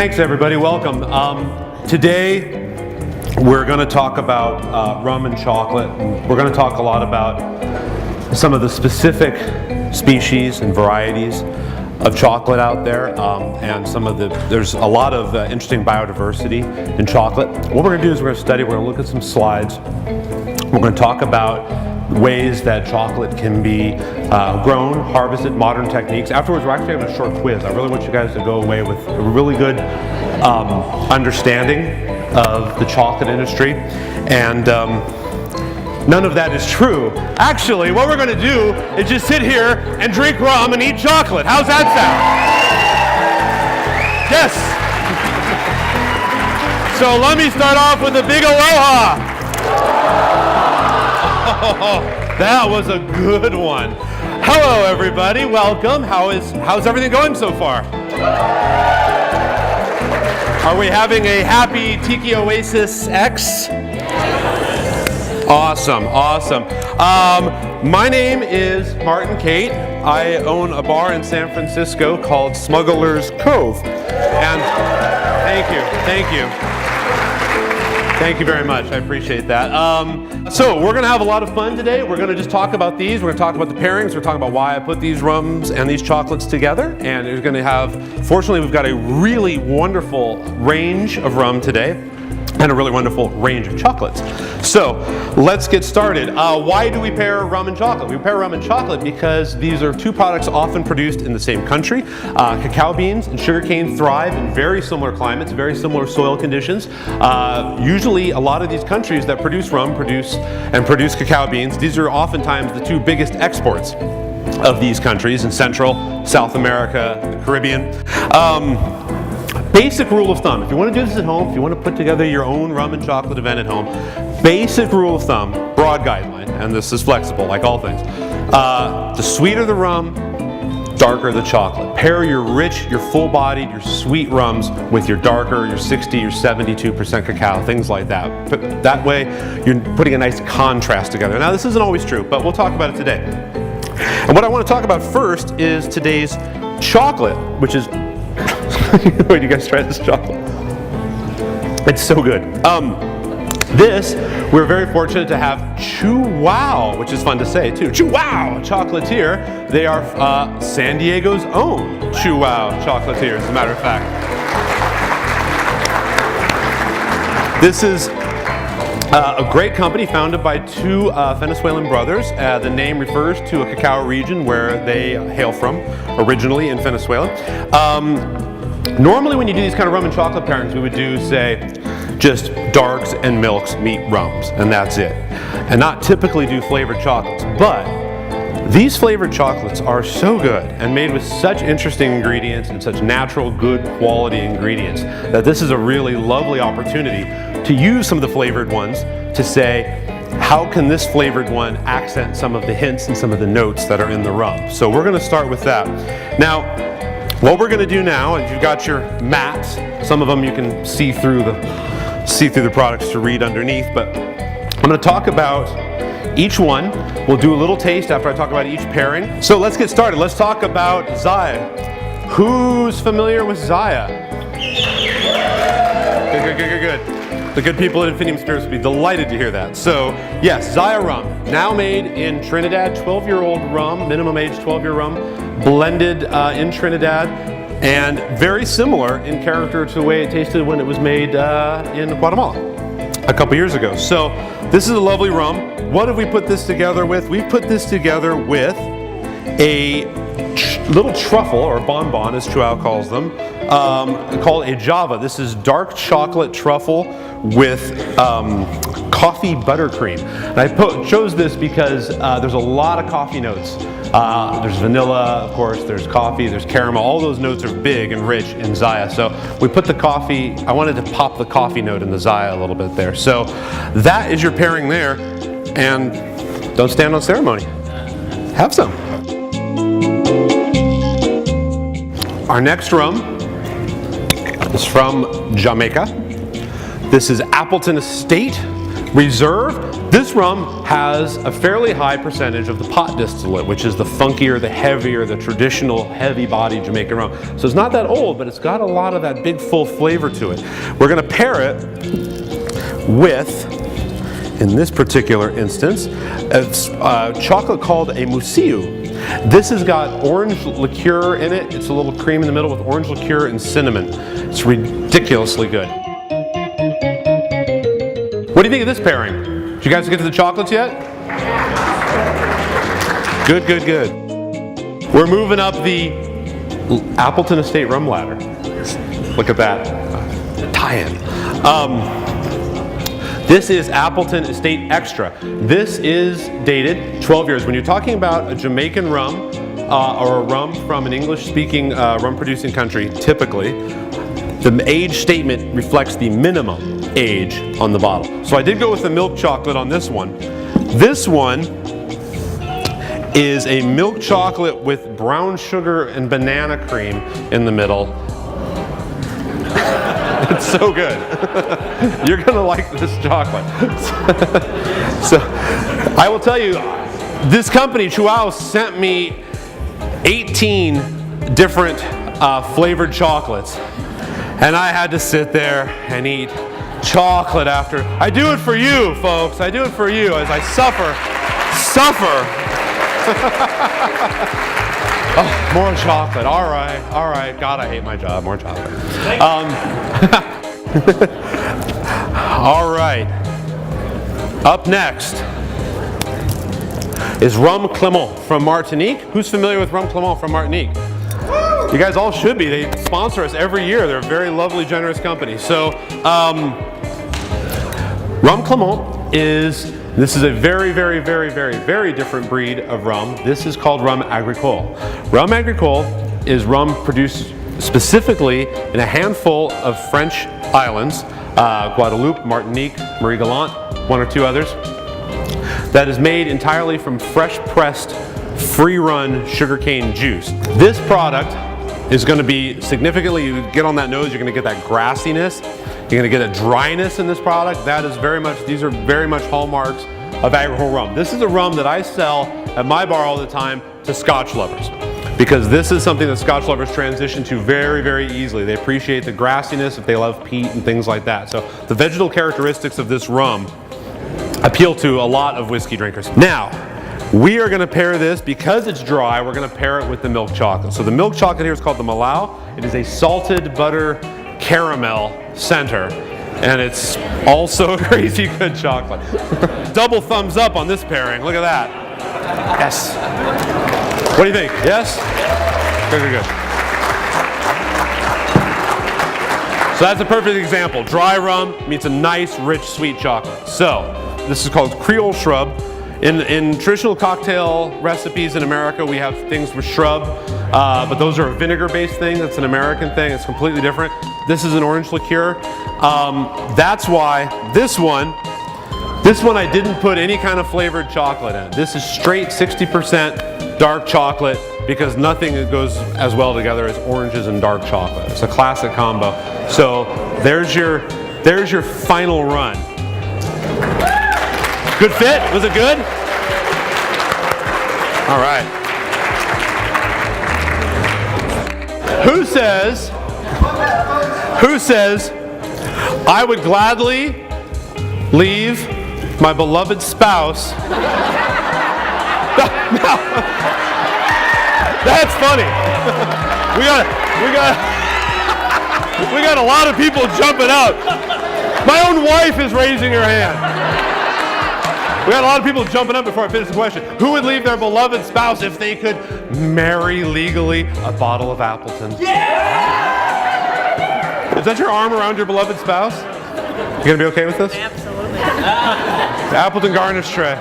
Thanks everybody, welcome. Today we're going to talk about rum and chocolate. We're going to talk a lot about some of the specific species and varieties of chocolate out there, and there's a lot of interesting biodiversity in chocolate. What we're going to do is we're going to study, we're going to look at some slides. We're going to talk about ways that chocolate can be grown, harvested, modern techniques. Afterwards, we're actually having a short quiz. I really want you guys to go away with a really good understanding of the chocolate industry. And none of that is true. Actually, what we're going to do is just sit here and drink rum and eat chocolate. How's that sound? Yes. So let me start off with a big aloha. Oh, that was a good one. Hello everybody, welcome. How's everything going so far? Are we having a happy Tiki Oasis X? Awesome, awesome. My name is Martin Cate. I own a bar in San Francisco called Smuggler's Cove. And thank you. Thank you very much, I appreciate that. So we're gonna have a lot of fun today. We're gonna just talk about these. We're gonna talk about the pairings. We're talking about why I put these rums and these chocolates together. And we're gonna fortunately we've got a really wonderful range of rum today and a really wonderful range of chocolates. So let's get started. Why do we pair rum and chocolate? We pair rum and chocolate because these are two products often produced in the same country. Cacao beans and sugarcane thrive in very similar climates, very similar soil conditions. Usually a lot of these countries that produce rum produce cacao beans. These are oftentimes the two biggest exports of these countries in Central, South America, the Caribbean. Basic rule of thumb, if you want to do this at home, if you want to put together your own rum and chocolate event at home, basic rule of thumb, broad guideline, and this is flexible like all things. The sweeter the rum, darker the chocolate. Pair your rich, your full-bodied, your sweet rums with your darker, your 60, your 72% cacao, things like that. That way you're putting a nice contrast together. Now this isn't always true, but we'll talk about it today. And what I want to talk about first is today's chocolate, which is wait, you guys try this chocolate? It's so good. We're very fortunate to have Chew Wow, which is fun to say too. Chew Wow chocolatier. They are San Diego's own Chew Wow chocolatier, as a matter of fact. This is a great company founded by two Venezuelan brothers. The name refers to a cacao region where they hail from, originally in Venezuela. Normally when you do these kind of rum and chocolate pairings, we would do, say, just darks and milks meet rums, and that's it. And not typically do flavored chocolates. But these flavored chocolates are so good and made with such interesting ingredients and such natural, good quality ingredients that this is a really lovely opportunity to use some of the flavored ones to say, how can this flavored one accent some of the hints and some of the notes that are in the rum? So we're going to start with that. Now, what we're going to do now, is you've got your mats. Some of them you can see through the products to read underneath, but I'm going to talk about each one. We'll do a little taste after I talk about each pairing. So let's get started. Let's talk about Zaya. Who's familiar with Zaya? Good. The good people at Infinium Spirits will be delighted to hear that. So yes, Zaya rum, now made in Trinidad, 12-year-old rum, minimum age 12-year rum, blended in Trinidad, and very similar in character to the way it tasted when it was made in Guatemala a couple years ago. So this is a lovely rum. What have we put this together with? We've put this together with a little truffle, or bonbon as Chuao calls them, called a Java. This is dark chocolate truffle with coffee buttercream. And I chose this because there's a lot of coffee notes. There's vanilla, of course, there's coffee, there's caramel. All those notes are big and rich in Zaya. So we put the coffee, I wanted to pop the coffee note in the Zaya a little bit there. So that is your pairing there. And don't stand on ceremony. Have some. Our next rum is from Jamaica. This is Appleton Estate. Reserve, this rum has a fairly high percentage of the pot distillate, which is the funkier, the heavier, the traditional heavy-bodied Jamaican rum. So it's not that old, but it's got a lot of that big full flavor to it. We're going to pair it with, in this particular instance, a chocolate called a Musiu. This has got orange liqueur in it. It's a little cream in the middle with orange liqueur and cinnamon. It's ridiculously good. What do you think of this pairing? Did you guys get to the chocolates yet? Good, good, good. We're moving up the Appleton Estate rum ladder. Look at that. Tie-in. This is Appleton Estate Extra. This is dated 12 years. When you're talking about a Jamaican rum or a rum from an English-speaking rum-producing country, typically, the age statement reflects the minimum age on the bottle. So I did go with the milk chocolate on this one. This one is a milk chocolate with brown sugar and banana cream in the middle. It's so good. You're gonna like this chocolate. So I will tell you, this company, Chihuahua, sent me 18 different flavored chocolates. And I had to sit there and eat chocolate after. I do it for you, folks. I do it for you as I suffer. Oh, more chocolate. All right. God, I hate my job. More chocolate. All right. Up next is Rum Clement from Martinique. Who's familiar with Rum Clement from Martinique? You guys all should be. They sponsor us every year. They're a very lovely, generous company. So, Rum Clement this is a very, very, very, very, very different breed of rum. This is called Rum Agricole. Rum Agricole is rum produced specifically in a handful of French islands, Guadeloupe, Martinique, Marie-Galante, one or two others, that is made entirely from fresh-pressed, free-run sugarcane juice. This product is going to be significantly, you get on that nose, you're going to get that grassiness, you're going to get a dryness in this product. That is very much, these are very much hallmarks of agricole rum. This is a rum that I sell at my bar all the time to Scotch lovers, because this is something that Scotch lovers transition to very, very easily. They appreciate the grassiness if they love peat and things like that. So the vegetal characteristics of this rum appeal to a lot of whiskey drinkers. Now, we are going to pair this, because it's dry, we're going to pair it with the milk chocolate. So the milk chocolate here is called the Malau. It is a salted butter caramel center, and it's also crazy good chocolate. Double thumbs up on this pairing. Look at that. Yes. What do you think? Yes? Good, good, good. So that's a perfect example. Dry rum meets a nice, rich, sweet chocolate. So this is called Creole Shrub. In traditional cocktail recipes in America, we have things with shrub, but those are a vinegar-based thing. That's an American thing. It's completely different. This is an orange liqueur. That's why this one I didn't put any kind of flavored chocolate in. This is straight 60% dark chocolate, because nothing goes as well together as oranges and dark chocolate. It's a classic combo. So there's your final run. Good fit? Was it good? All right. Who says I would gladly leave my beloved spouse? No. That's funny. We got a lot of people jumping up. My own wife is raising her hand. We had a lot of people jumping up before I finished the question. Who would leave their beloved spouse if they could marry legally a bottle of Appleton? Yeah! Is that your arm around your beloved spouse? You gonna be okay with this? Absolutely. The Appleton garnish tray.